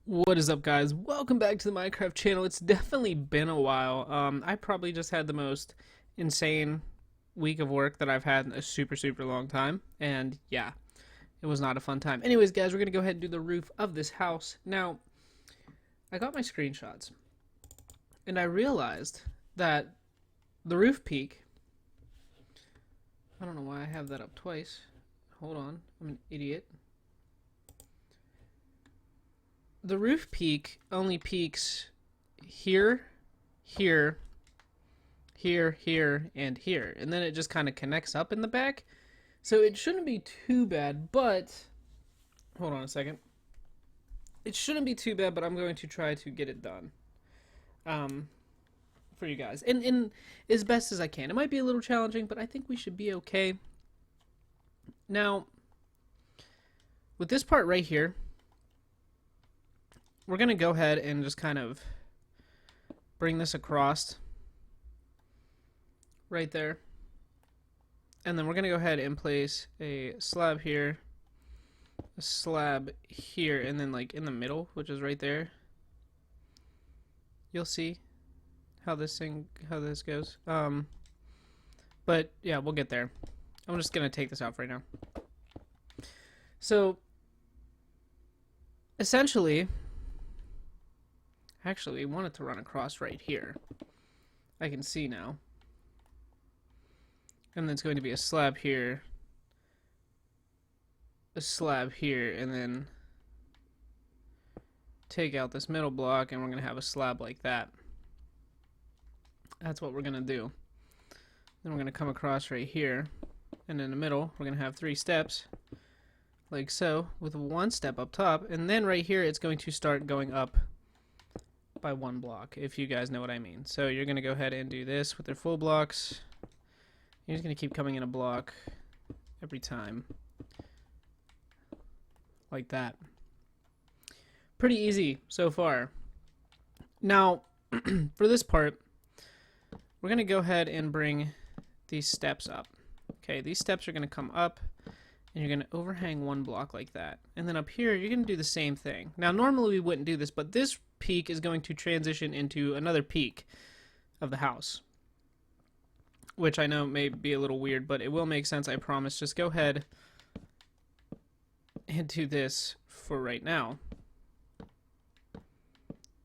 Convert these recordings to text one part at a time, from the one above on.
What is up, guys? Welcome back to the Minecraft channel. It's definitely been a while. I probably just had the most insane week of work that I've had in a super long time, and yeah, it was not a fun time. Anyways, guys, we're gonna go ahead and do the roof of this house. Now, I got my screenshots, and I realized that the roof peak. I don't know why I have that up twice. Hold on, I'm an idiot. The roof peak only peaks here, here, here, and here. And then it just kind of connects up in the back. So it shouldn't be too bad, but hold on a second. It shouldn't be too bad, but I'm going to try to get it done for you guys. And as best as I can. It might be a little challenging, but I think we should be okay. Now, with this part right here, we're going to go ahead and just kind of bring this across right there. And then we're going to go ahead and place a slab here, a slab here, and then like in the middle, which is right there. You'll see how this goes. But yeah, we'll get there. I'm just going to take this off right now. So essentially, actually, we want it to run across right here. I can see now. And then it's going to be a slab here, a slab here, and then take out this middle block, and we're going to have a slab like that. That's what we're going to do. Then we're going to come across right here, and in the middle, we're going to have 3 steps, like so, with 1 step up top, and then right here, it's going to start going up by 1 block, if you guys know what I mean. So you're going to go ahead and do this with their full blocks. You're just going to keep coming in a block every time. Like that. Pretty easy so far. Now, for this part, we're going to go ahead and bring these steps up. Okay, these steps are going to come up, and you're going to overhang 1 block like that. And then up here, you're going to do the same thing. Now, normally we wouldn't do this, but this peak is going to transition into another peak of the house, which I know may be a little weird, but it will make sense, I promise. Just go ahead and do this for right now.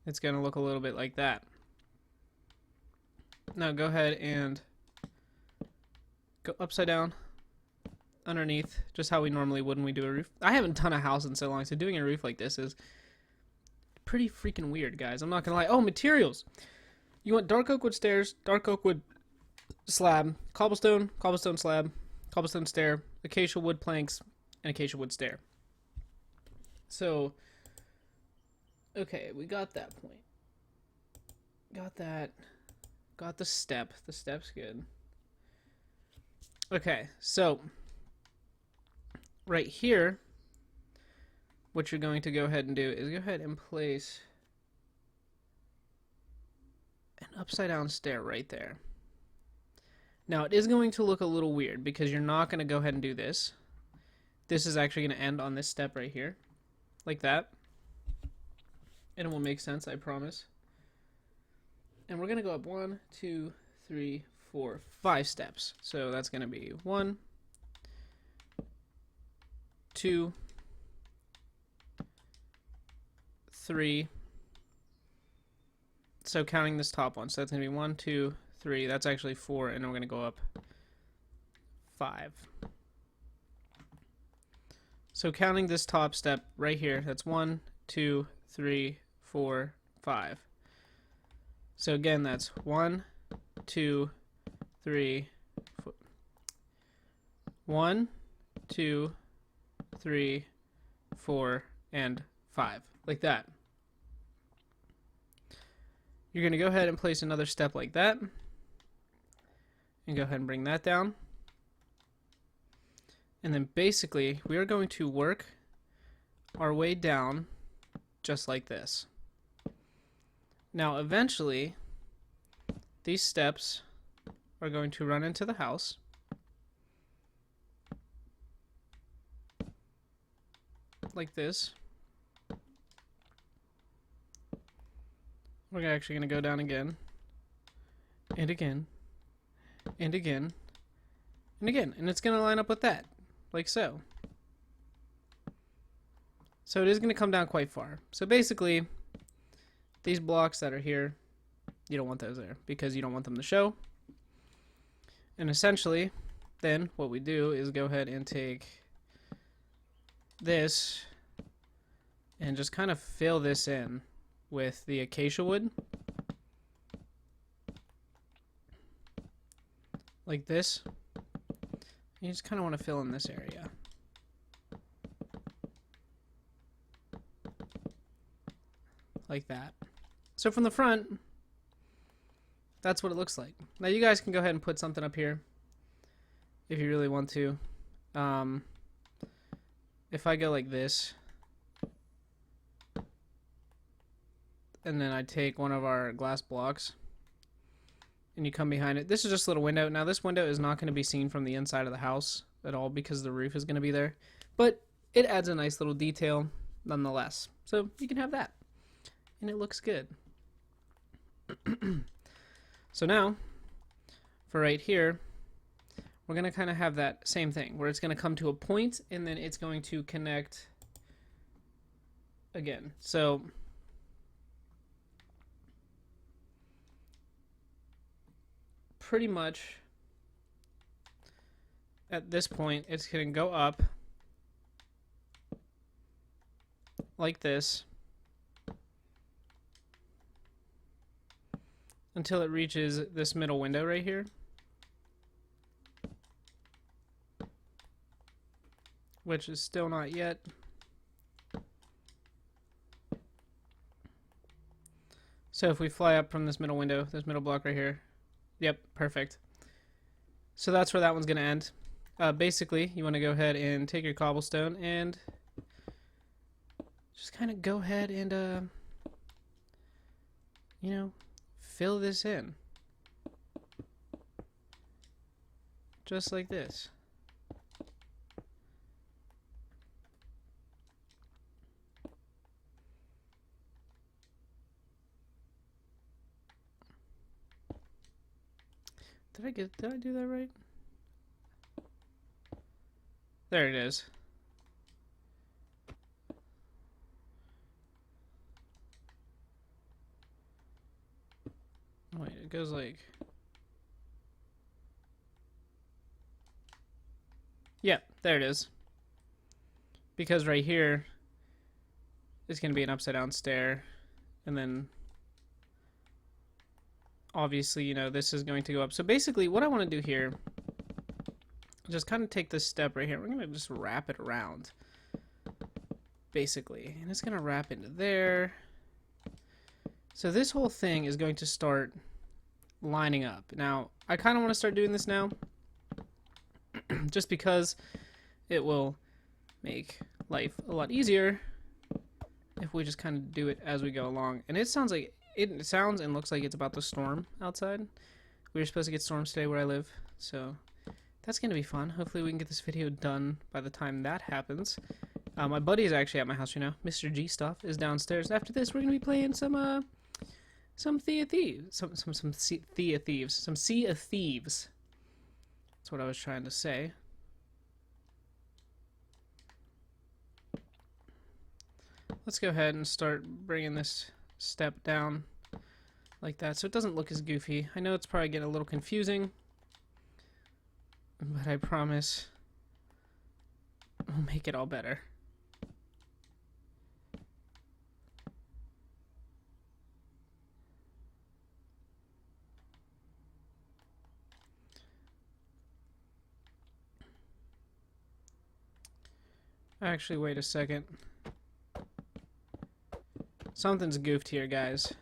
It's going to look a little bit like that. Now go ahead and go upside down, underneath, just how we normally would when we do a roof. I haven't done a house in so long, so doing a roof like this is pretty freaking weird, guys. I'm not going to lie. Oh, materials. You want dark oak wood stairs, dark oak wood slab, cobblestone, cobblestone slab, cobblestone stair, acacia wood planks, and acacia wood stair. So, okay, we got that point. Got that. Got the step. The step's good. Okay, so right here, what you're going to go ahead and do is go ahead and place an upside down stair right there. Now, it is going to look a little weird because you're not going to go ahead and do this. This is actually going to end on this step right here, like that. And it will make sense, I promise. And we're going to go up 1, 2, 3, 4, 5 steps. So that's going to be 1, 2, 3. So counting this top one. So that's going to be 1, 2, 3. That's actually 4, and then we're going to go up 5. So counting this top step right here, that's 1, 2, 3, 4, 5. So again, that's 1, 2, 3, 4. 1, 2, 3, 4, and 5. Like that. You're going to go ahead and place another step like that. And go ahead and bring that down. And then basically, we are going to work our way down just like this. Now, eventually, these steps are going to run into the house. Like this. we're actually going to go down again. And again. And again. And again. And it's going to line up with that. Like so. So it is going to come down quite far. So basically, these blocks that are here, you don't want those there because you don't want them to show. And essentially, then what we do is go ahead and take this and just kind of fill this in with the acacia wood. Like this. You just kind of want to fill in this area. Like that. So from the front, that's what it looks like. Now you guys can go ahead and put something up here if you really want to. If I go like this, and then I take one of our glass blocks, and you come behind it. This is just a little window. Now this window is not going to be seen from the inside of the house at all because the roof is going to be there. But it adds a nice little detail nonetheless. So you can have that. And it looks good. So now, for right here, we're going to kind of have that same thing, where it's going to come to a point, and then it's going to connect again. So, pretty much, at this point, it's going to go up, like this, until it reaches this middle window right here. Which is still not yet. So if we fly up from this middle window, this middle block right here. Yep, perfect. So that's where that one's going to end. Basically, you want to go ahead and take your cobblestone and just kind of go ahead and, you know, fill this in. Just like this. Did I do that right? There it is. Wait, it goes like... Yeah, there it is. Because right here is going to be an upside down stair. And then obviously, you know, this is going to go up. So basically what I want to do here, just kind of take this step right here. We're going to just wrap it around. Basically. And it's going to wrap into there. So this whole thing is going to start lining up. Now, I kind of want to start doing this now. Just because it will make life a lot easier if we just kind of do it as we go along. And it sounds like it sounds and looks like it's about to storm outside. We were supposed to get storms today where I live, so that's gonna be fun. Hopefully we can get this video done by the time that happens. My buddy is actually at my house right now. Mr. G Stuff is downstairs. After this, we're gonna be playing some Sea of Thieves. Some Sea of Thieves. That's what I was trying to say. Let's go ahead and start bringing this step down like that so it doesn't look as goofy. I know it's probably getting a little confusing, but I promise we'll make it all better. Actually, wait a second. Something's goofed here, guys.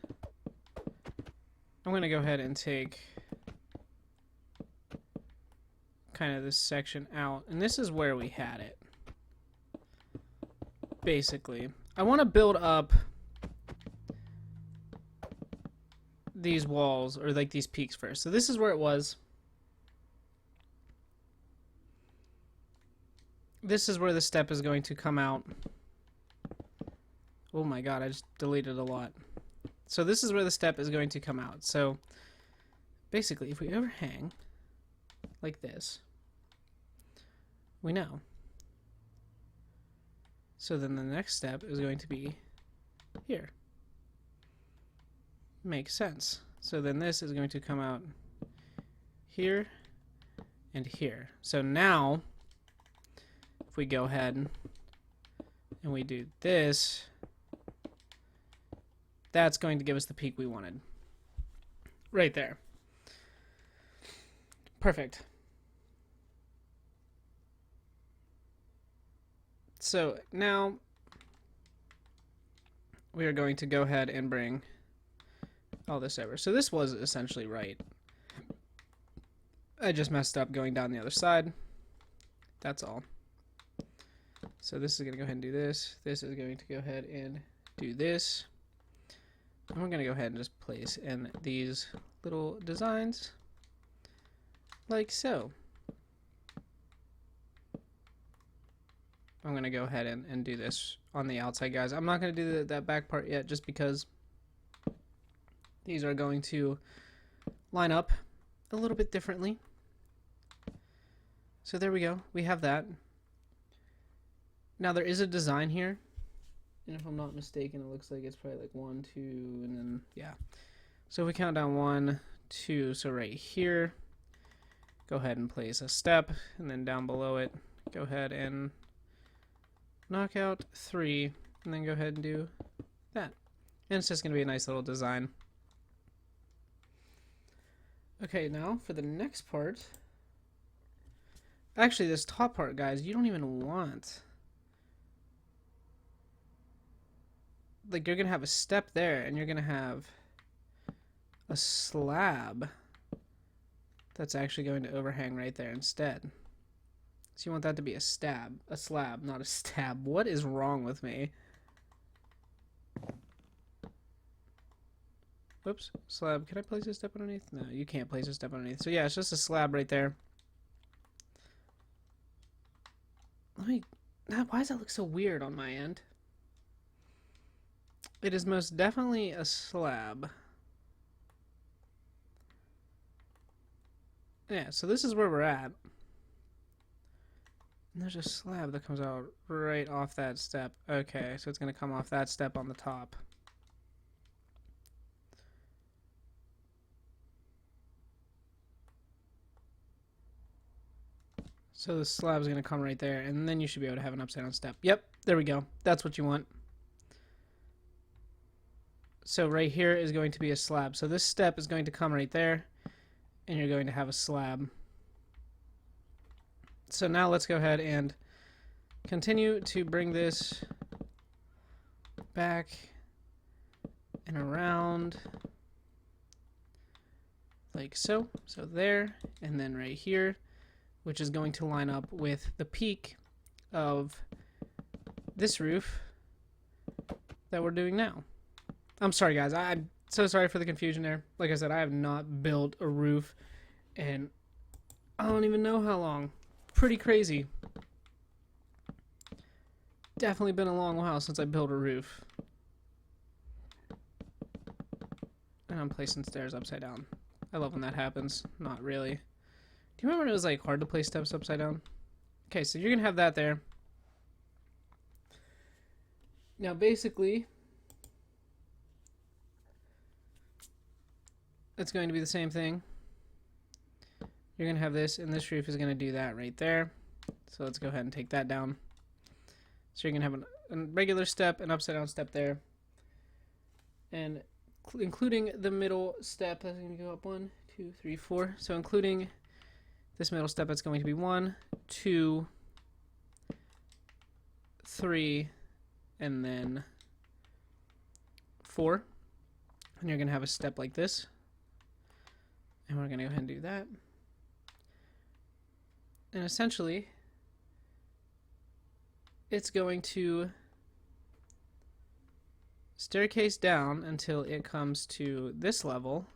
I'm going to go ahead and take kind of this section out. And this is where we had it. Basically. I want to build up these walls, or like these peaks first. So this is where it was. This is where the step is going to come out. Oh my god, I just deleted a lot. So this is where the step is going to come out. So basically, if we overhang like this, we know. So then the next step is going to be here. Makes sense. So then this is going to come out here and here. So now, if we go ahead and we do this, that's going to give us the peak we wanted. Right there. Perfect. So now we are going to go ahead and bring all this over. So this was essentially right. I just messed up going down the other side. That's all. So this is going to go ahead and do this. This is going to go ahead and do this. And we're going to go ahead and just place in these little designs like so. I'm going to go ahead and do this on the outside, guys. I'm not going to do that back part yet just because these are going to line up a little bit differently. So there we go. We have that. Now there is a design here. And if I'm not mistaken, it looks like it's probably like 1, 2, and then, yeah. So if we count down 1, 2, so right here, go ahead and place a step, and then down below it, go ahead and knock out 3, and then go ahead and do that. And it's just going to be a nice little design. Okay, now for the next part. Actually, this top part, guys, you don't even want. Like, you're going to have a step there, and you're going to have a slab that's actually going to overhang right there instead. So you want that to be a slab, not a stab. What is wrong with me? Whoops, slab. Can I place a step underneath? No, you can't place a step underneath. So yeah, it's just a slab right there. Why does that look so weird on my end? It is most definitely a slab. Yeah, so this is where we're at. And there's a slab that comes out right off that step. Okay, so it's going to come off that step on the top. So the slab is going to come right there, and then you should be able to have an upside down step. Yep, there we go. That's what you want. So right here is going to be a slab. So this step is going to come right there, and you're going to have a slab. So now let's go ahead and continue to bring this back and around like so. So there, and then right here, which is going to line up with the peak of this roof that we're doing now. I'm sorry, guys. I'm so sorry for the confusion there. Like I said, I have not built a roof and I don't even know how long. Pretty crazy. Definitely been a long while since I built a roof. And I'm placing stairs upside down. I love when that happens. Not really. Do you remember when it was like hard to place steps upside down? Okay, so you're gonna have that there. Now basically, it's going to be the same thing. You're going to have this, and this roof is going to do that right there. So let's go ahead and take that down. So you're going to have a regular step, an upside down step there. And including the middle step, that's going to go up 1, 2, 3, 4. So including this middle step, that's going to be 1, 2, 3, and then 4. And you're going to have a step like this. And we're going to go ahead and do that. And essentially, it's going to staircase down until it comes to this level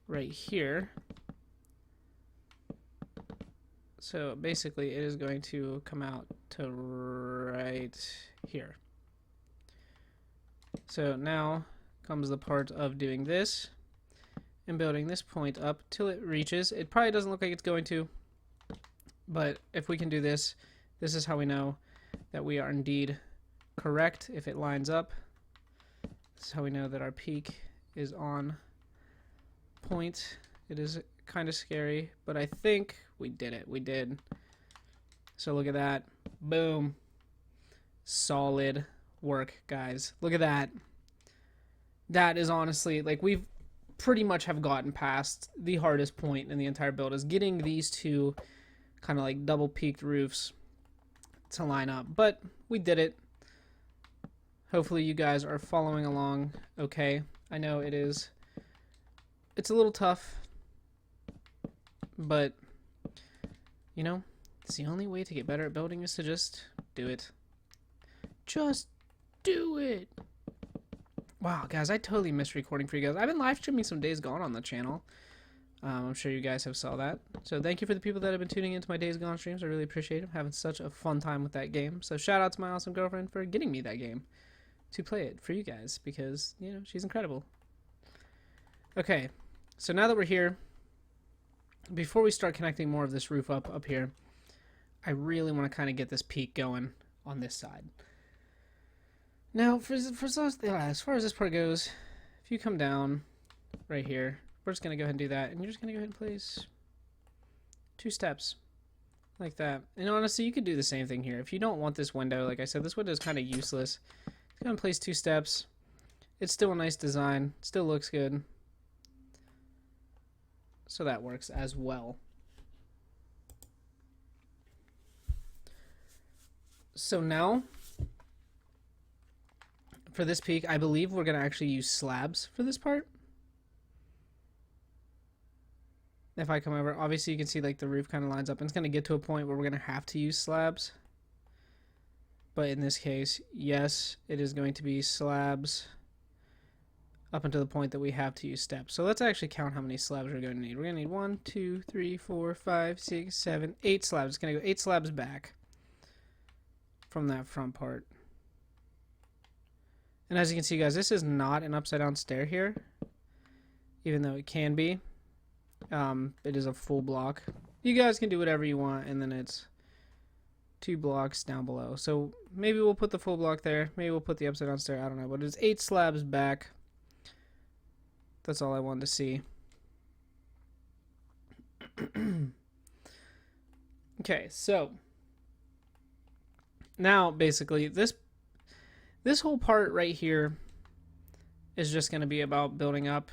right here. So basically, it is going to come out to right here. So now comes the part of doing this and building this point up till it reaches. It probably doesn't look like it's going to, but if we can do this, this is how we know that we are indeed correct. If it lines up, this is how we know that our peak is on point. It is kind of scary, but I think we did it. We did. So look at that. Boom. Solid work, guys. Look at that. That is honestly, like, we've pretty much have gotten past the hardest point in the entire build, is getting these two kind of like double peaked roofs to line up. But we did it. Hopefully you guys are following along okay. I know it's a little tough, but you know, it's the only way to get better at building is to just do it. Just do it. Wow, guys, I totally missed recording for you guys. I've been live streaming some Days Gone on the channel. I'm sure you guys have saw that. So thank you for the people that have been tuning into my Days Gone streams. I really appreciate it. I'm having such a fun time with that game. So shout out to my awesome girlfriend for getting me that game to play it for you guys, because, you know, she's incredible. Okay, so now that we're here, before we start connecting more of this roof up here, I really want to kind of get this peak going on this side. Now, as far as this part goes, if you come down right here, we're just going to go ahead and do that, and you're just going to go ahead and place 2 steps like that. And honestly, you could do the same thing here. If you don't want this window, like I said, this window is kind of useless. Just go ahead and place 2 steps. It's still a nice design. It still looks good. So that works as well. So now, for this peak, I believe we're going to actually use slabs for this part. If I come over, obviously you can see like the roof kind of lines up, and it's going to get to a point where we're going to have to use slabs. But in this case, yes, it is going to be slabs up until the point that we have to use steps. So let's actually count how many slabs we're going to need. We're going to need 1, 2, 3, 4, 5, 6, 7, 8 slabs. It's going to go 8 slabs back from that front part. And as you can see, guys, this is not an upside down stair here, even though it can be. It is a full block. You guys can do whatever you want, and then it's 2 blocks down below. So maybe we'll put the full block there. Maybe we'll put the upside down stair. I don't know, but it's 8 slabs back. That's all I wanted to see. Okay, so now basically this whole part right here is just going to be about building up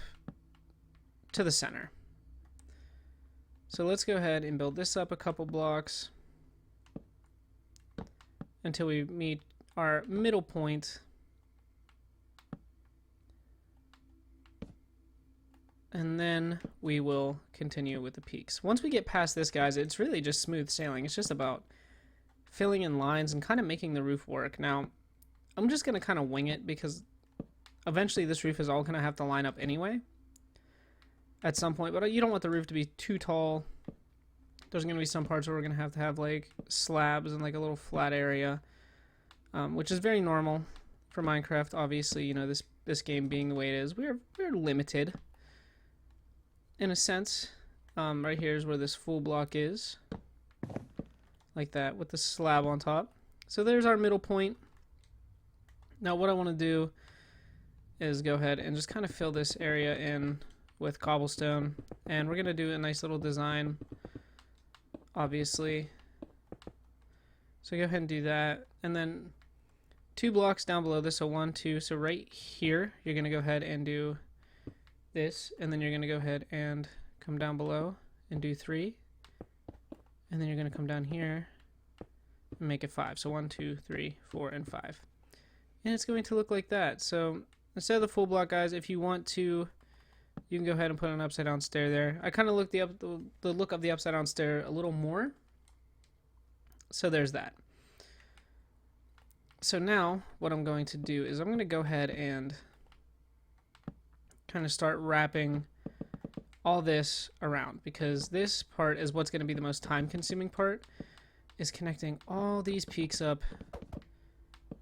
to the center. So let's go ahead and build this up a couple blocks until we meet our middle point. And then we will continue with the peaks. Once we get past this, guys, it's really just smooth sailing. It's just about filling in lines and kind of making the roof work. Now, I'm just going to kind of wing it, because eventually this roof is all going to have to line up anyway at some point. But you don't want the roof to be too tall. There's going to be some parts where we're going to have like slabs and like a little flat area, which is very normal for Minecraft. Obviously, you know, this game being the way it is, we're limited in a sense. Right here is where this full block is, like that, with the slab on top. So there's our middle point. Now what I want to do is go ahead and just kind of fill this area in with cobblestone, and we're going to do a nice little design, obviously. So go ahead and do that, and then 2 blocks down below this, so 1, 2, so right here you're going to go ahead and do this, and then you're going to go ahead and come down below and do 3, and then you're going to come down here and make it 5. So 1, 2, 3, 4, and 5. And it's going to look like that. So instead of the full block, guys, if you want to, you can go ahead and put an upside down stair there. I kind of look the look of the upside down stair a little more. So there's that. So now what I'm going to do is I'm going to go ahead and kind of start wrapping all this around, because this part is what's going to be the most time consuming part, is connecting all these peaks up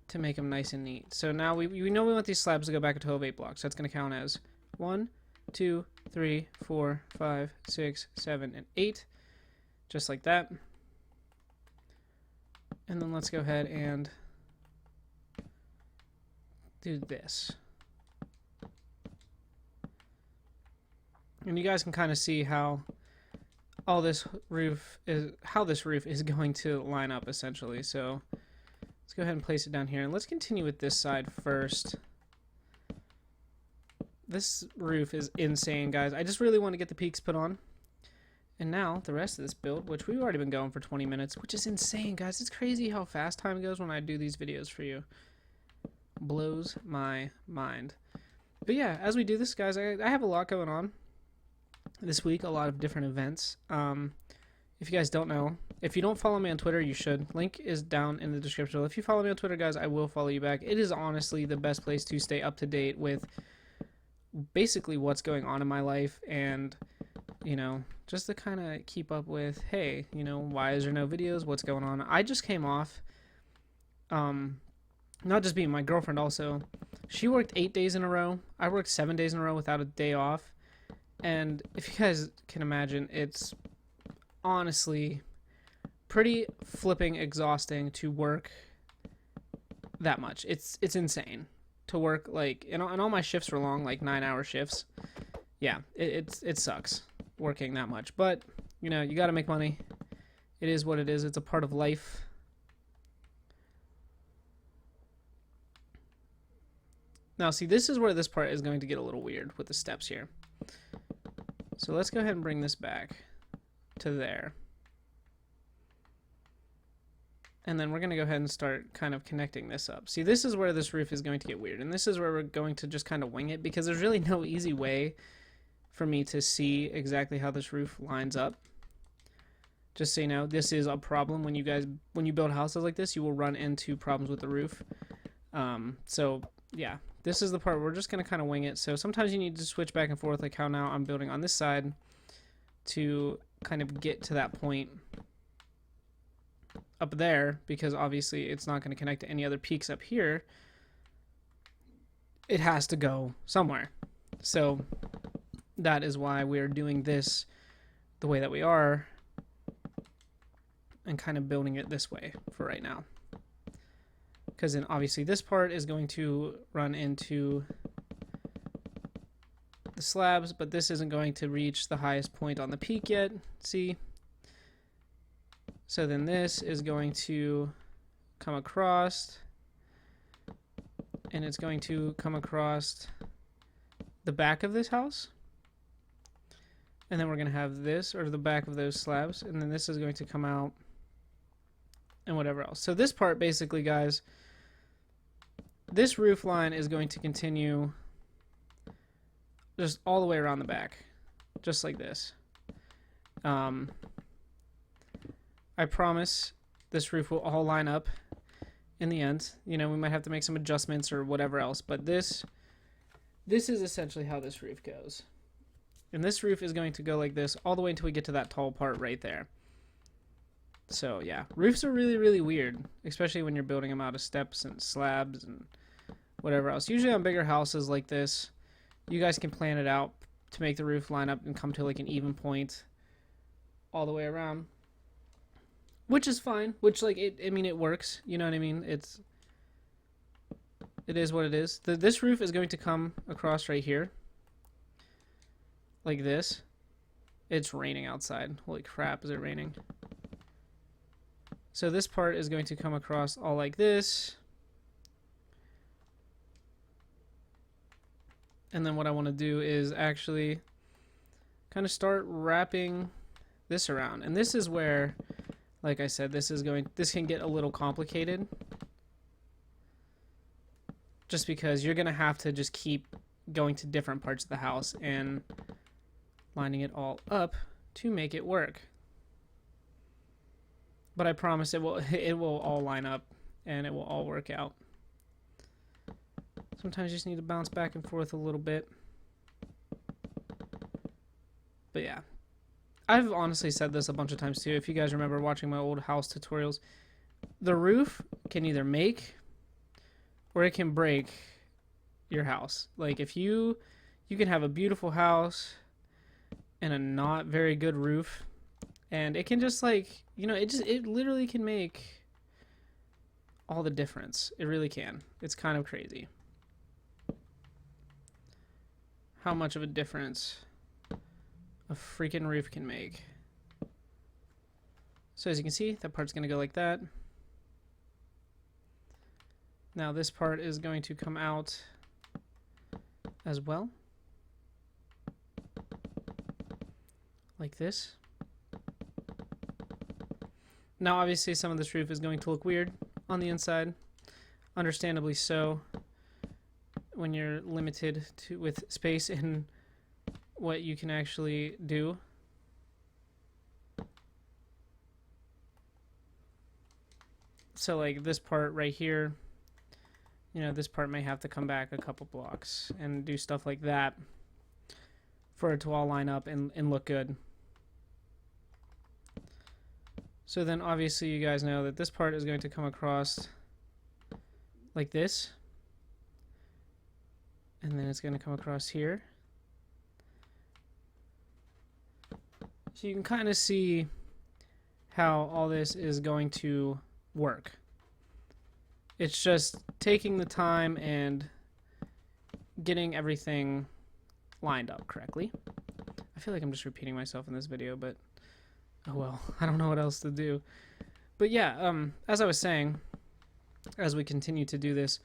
to make them nice and neat. So now we know we want these slabs to go back a total of 8 blocks. That's going to count as 1, 2, 3, 4, 5, 6, 7, and 8. Just like that. And then let's go ahead and do this. And you guys can kind of see how all this roof is, going to line up essentially. So let's go ahead and place it down here, and let's continue with this side first. This roof is insane, guys. I just really want to get the peaks put on. And now the rest of this build, which we've already been going for 20 minutes, which is insane, guys. It's crazy how fast time goes when I do these videos for you. Blows my mind. But yeah, as we do this, guys, I have a lot going on this week, a lot of different events. If you guys don't know, if you don't follow me on Twitter, you should. Link is down in the description. If you follow me on Twitter, guys, I will follow you back. It is honestly the best place to stay up to date with basically what's going on in my life, and you know, just to kind of keep up with, hey, you know, why is there no videos, what's going on. I just came off, not just being my girlfriend, also she worked 8 days in a row. I worked 7 days in a row without a day off, and if you guys can imagine, it's honestly pretty flipping exhausting to work that much. It's insane to work, like, and all my shifts were long, like 9-hour shifts. Yeah, it sucks working that much, but you know, you got to make money. It is what it is. It's a part of life. Now, see, this is where this part is going to get a little weird with the steps here. So let's go ahead and bring this back to there. And then we're going to go ahead and start kind of connecting this up. See, this is where this roof is going to get weird. And this is where we're going to just kind of wing it, because there's really no easy way for me to see exactly how this roof lines up. Just so you know, this is a problem when you build houses like this, you will run into problems with the roof. So yeah, this is the part where we're just going to kind of wing it. So sometimes you need to switch back and forth, like how now I'm building on this side to kind of get to that point up there, because obviously it's not going to connect to any other peaks up here. It has to go somewhere. So that is why we're doing this the way that we are, and kind of building it this way for right now. Because then obviously this part is going to run into the slabs, but this isn't going to reach the highest point on the peak yet. See? So then this is going to come across, and it's going to come across the back of this house. And then we're going to have this, or the back of those slabs, and then this is going to come out and whatever else. So this part, basically, guys, this roof line is going to continue just all the way around the back, just like this. I promise this roof will all line up in the end. You know, we might have to make some adjustments or whatever else, but this is essentially how this roof goes. And this roof is going to go like this all the way until we get to that tall part right there. So yeah, roofs are really, really weird, especially when you're building them out of steps and slabs and whatever else. Usually on bigger houses like this, you guys can plan it out to make the roof line up and come to like an even point all the way around, which is fine. Which, like, I mean, it works. You know what I mean? It is what it is. This roof is going to come across right here, like this. It's raining outside. Holy crap, is it raining? So this part is going to come across all like this. And then what I want to do is actually kind of start wrapping this around. And this is where, like I said, this can get a little complicated. Just because you're going to have to just keep going to different parts of the house and lining it all up to make it work. But I promise it will all line up and it will all work out. Sometimes you just need to bounce back and forth a little bit. But yeah, I've honestly said this a bunch of times too. If you guys remember watching my old house tutorials, the roof can either make or it can break your house. Like if you can have a beautiful house and a not very good roof, and it can just like, it literally can make all the difference. It really can. It's kind of crazy how much of a difference a freaking roof can make. So as you can see, that part's going to go like that. Now this part is going to come out as well, like this. Now obviously some of this roof is going to look weird on the inside, understandably so, when you're limited with space and what you can actually do. So like this part right here, this part may have to come back a couple blocks and do stuff like that for it to all line up and look good. So then obviously you guys know that this part is going to come across like this, and then it's going to come across here. So you can kind of see how all this is going to work. It's just taking the time and getting everything lined up correctly. I feel like I'm just repeating myself in this video, but oh well, I don't know what else to do. But yeah, as I was saying, as we continue to do this,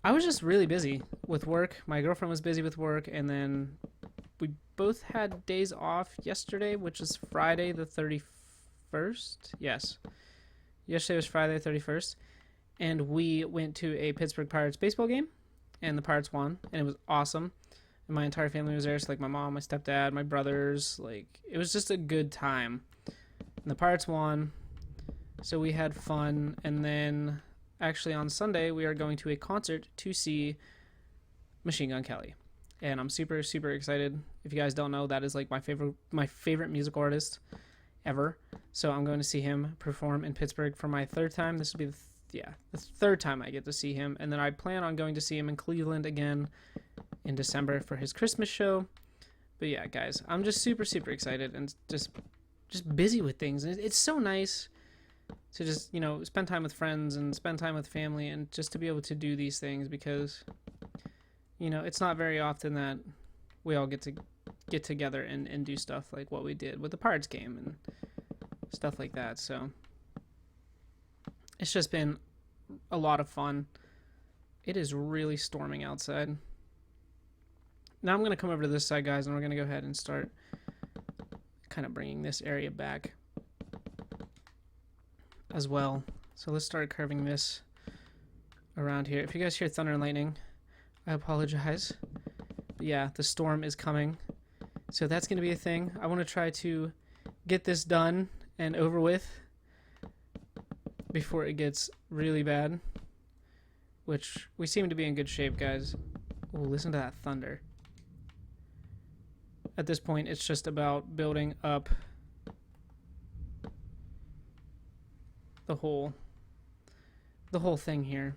I was just really busy with work. My girlfriend was busy with work, and then we both had days off yesterday, which is Friday the 31st. Yes. Yesterday was Friday the 31st, and we went to a Pittsburgh Pirates baseball game, and the Pirates won, and it was awesome. And my entire family was there, so like my mom, my stepdad, my brothers, like it was just a good time. And the Pirates won, so we had fun. And then actually on Sunday we are going to a concert to see Machine Gun Kelly, and I'm super excited. If you guys don't know, that is like my favorite music artist ever. So I'm going to see him perform in Pittsburgh for my third time. This will be the third time I get to see him, and then I plan on going to see him in Cleveland again in December for his Christmas show. But yeah, guys, I'm just super excited and just busy with things. And it's so nice to just, spend time with friends and spend time with family, and just to be able to do these things, because it's not very often that we all get together and do stuff like what we did with the Pirates game and stuff like that. So it's just been a lot of fun. It is really storming outside. Now I'm going to come over to this side, guys, and we're going to go ahead and start kind of bringing this area back as well. So let's start curving this around here. If you guys hear thunder and lightning, I apologize. But yeah, the storm is coming, so that's going to be a thing. I want to try to get this done and over with before it gets really bad, which we seem to be in good shape, guys. Oh, listen to that thunder. At this point, it's just about building up the whole thing here.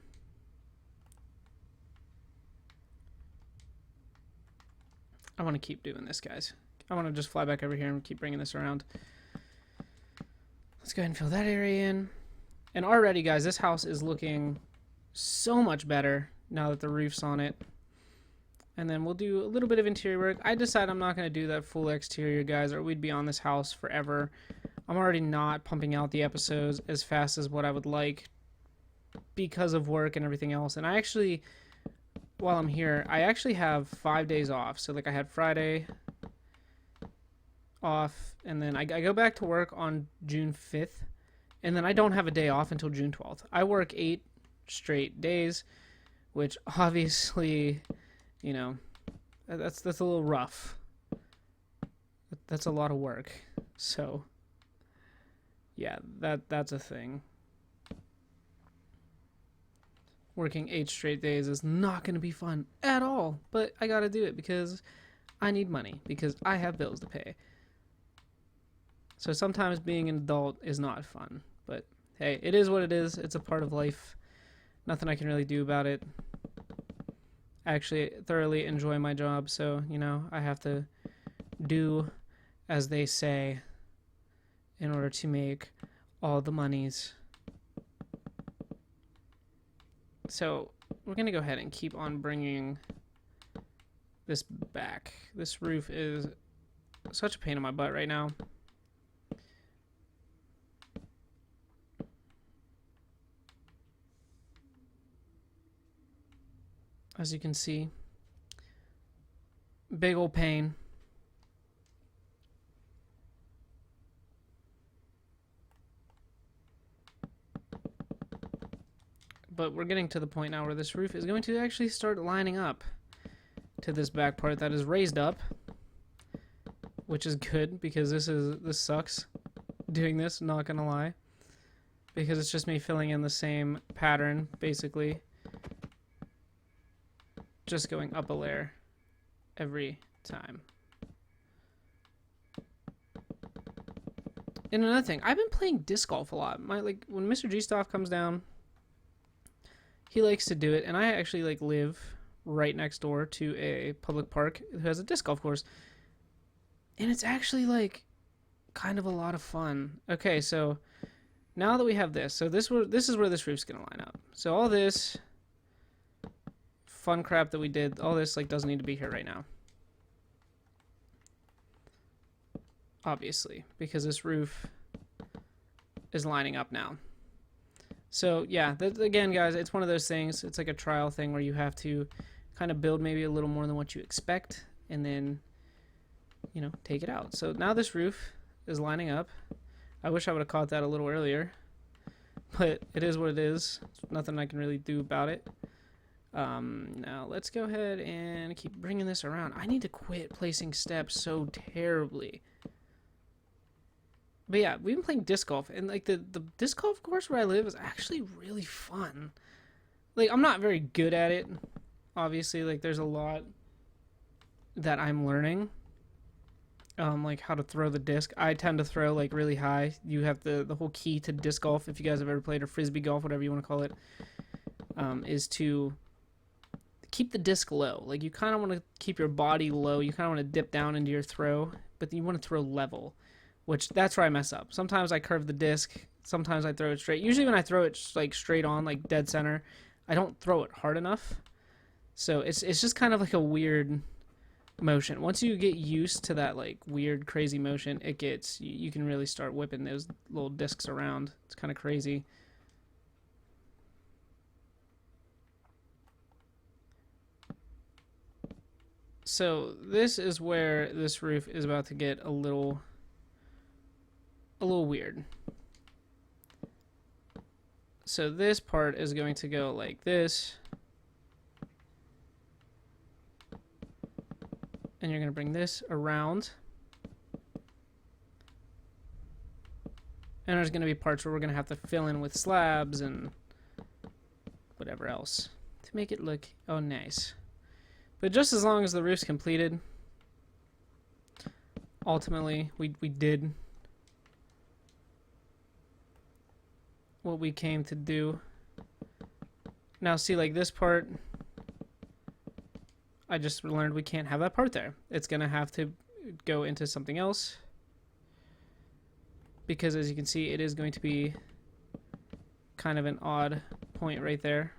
I want to keep doing this, guys. I want to just fly back over here and keep bringing this around. Let's go ahead and fill that area in. And already, guys, this house is looking so much better now that the roof's on it. And then we'll do a little bit of interior work. I decided I'm not going to do that full exterior, guys, or we'd be on this house forever. I'm already not pumping out the episodes as fast as what I would like because of work and everything else. And I actually, while I'm here, I actually have 5 days off. So like I had Friday off, and then I go back to work on June 5th, and then I don't have a day off until June 12th. I work 8 straight days, which obviously, that's a little rough. That's a lot of work. So yeah, that's a thing. Working 8 straight days is not going to be fun at all, but I got to do it because I need money, because I have bills to pay. So sometimes being an adult is not fun, but hey, it is what it is. It's a part of life Nothing I can really do about it. I actually thoroughly enjoy my job, so, you know, I have to do as they say in order to make all the monies. So we're going to go ahead and keep on bringing this back. This roof is such a pain in my butt right now. As you can see, big old pain. But we're getting to the point now where this roof is going to actually start lining up to this back part that is raised up, which is good because this sucks doing this, not gonna lie, because it's just me filling in the same pattern basically, just going up a layer every time. And another thing, I've been playing disc golf a lot. Like when Mr. G-Stoff comes down, he likes to do it, and I actually like live right next door to a public park who has a disc golf course, and it's actually like kind of a lot of fun. Okay, so now that we have this, so this is where this roof's gonna line up. So all this fun crap that we did, all this like doesn't need to be here right now, obviously, because this roof is lining up now. So yeah, again, guys, it's one of those things. It's like a trial thing where you have to kind of build maybe a little more than what you expect, and then, you know, take it out. So now this roof is lining up. I wish I would have caught that a little earlier, but it is what it is. There's nothing I can really do about it. Now let's go ahead and keep bringing this around. I need to quit placing steps so terribly. But yeah, we've been playing disc golf, and like the disc golf course where I live is actually really fun. Like, I'm not very good at it, obviously. Like, there's a lot that I'm learning, like how to throw the disc. I tend to throw like really high. You have the whole key to disc golf, if you guys have ever played, or frisbee golf, whatever you want to call it, is to keep the disc low. Like, you kind of want to keep your body low. You kind of want to dip down into your throw, but you want to throw level. Which, that's where I mess up. Sometimes I curve the disc. Sometimes I throw it straight. Usually when I throw it like straight on, like dead center, I don't throw it hard enough. So it's just kind of like a weird motion. Once you get used to that like weird, crazy motion, it gets, you can really start whipping those little discs around. It's kind of crazy. So this is where this roof is about to get a little weird. So this part is going to go like this, and you're going to bring this around, and there's going to be parts where we're going to have to fill in with slabs and whatever else to make it look nice. But just as long as the roof's completed, ultimately we did what we came to do. Now see, like this part, I just learned we can't have that part there. It's gonna have to go into something else, because as you can see, it is going to be kind of an odd point right there,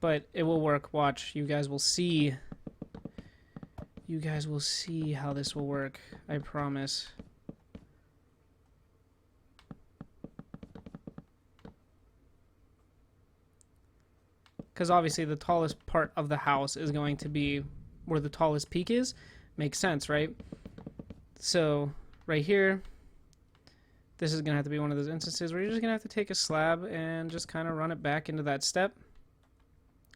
but it will work. Watch, you guys will see how this will work, I promise. Because obviously the tallest part of the house is going to be where the tallest peak is. Makes sense, right? So right here, this is going to have to be one of those instances where you're just going to have to take a slab and just kind of run it back into that step,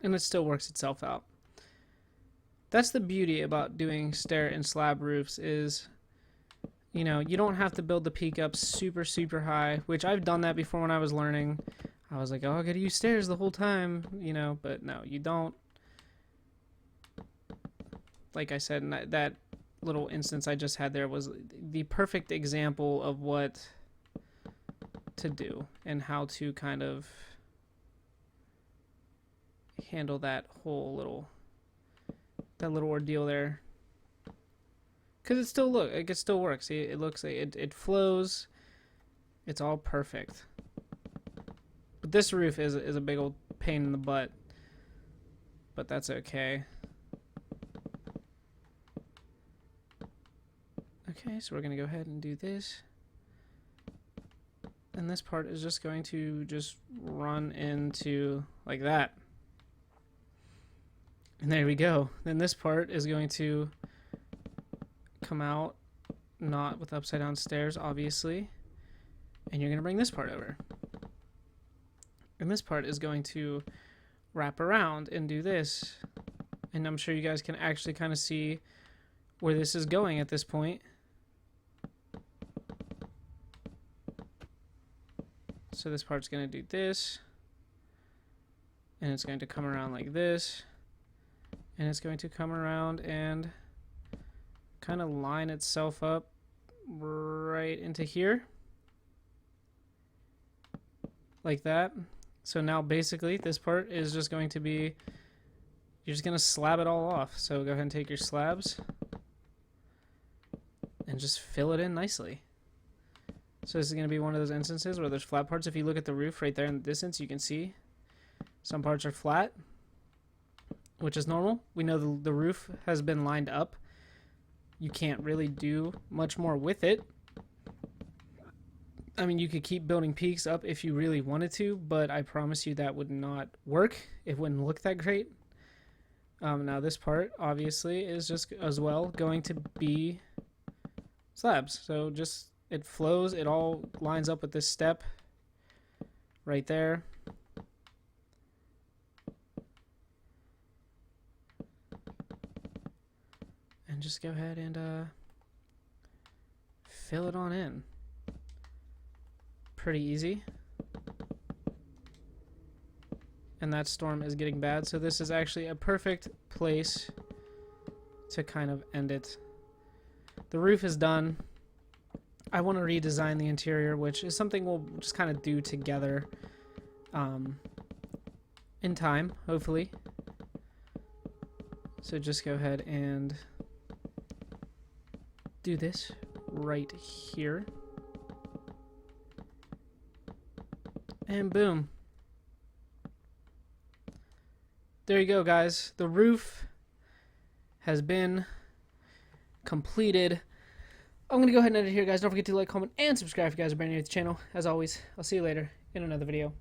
and it still works itself out. That's the beauty about doing stair and slab roofs is, you know, you don't have to build the peak up super, super high, which I've done that before when I was learning. I was like, oh, I gotta use stairs the whole time, you know, but no, you don't. Like I said, that little instance I just had there was the perfect example of what to do and how to kind of handle that whole little ordeal there. Because it still works. See, it looks like it flows. It's all perfect. But this roof is a big old pain in the butt. But that's okay. Okay, so we're going to go ahead and do this. And this part is just going to just run into like that. And there we go. Then this part is going to come out, not with upside down stairs, obviously. And you're going to bring this part over. And this part is going to wrap around and do this. And I'm sure you guys can actually kind of see where this is going at this point. So this part's going to do this. And it's going to come around like this. And it's going to come around and kind of line itself up right into here. Like that. So now basically this part is just going to be, you're just going to slab it all off. So go ahead and take your slabs and just fill it in nicely. So this is going to be one of those instances where there's flat parts. If you look at the roof right there in the distance, you can see some parts are flat, which is normal. We know the roof has been lined up. You can't really do much more with it. I mean, you could keep building peaks up if you really wanted to, but I promise you that would not work. It wouldn't look that great. Now this part, obviously, is just as well going to be slabs. So just, it flows, it all lines up with this step right there. And just go ahead and fill it on in. Pretty easy. And that storm is getting bad, so this is actually a perfect place to kind of end it. The roof is done. I want to redesign the interior, which is something we'll just kind of do together in time, hopefully. So just go ahead and do this right here. And boom. There you go, guys. The roof has been completed. I'm going to go ahead and end it here, guys. Don't forget to like, comment, and subscribe if you guys are brand new to the channel. As always, I'll see you later in another video.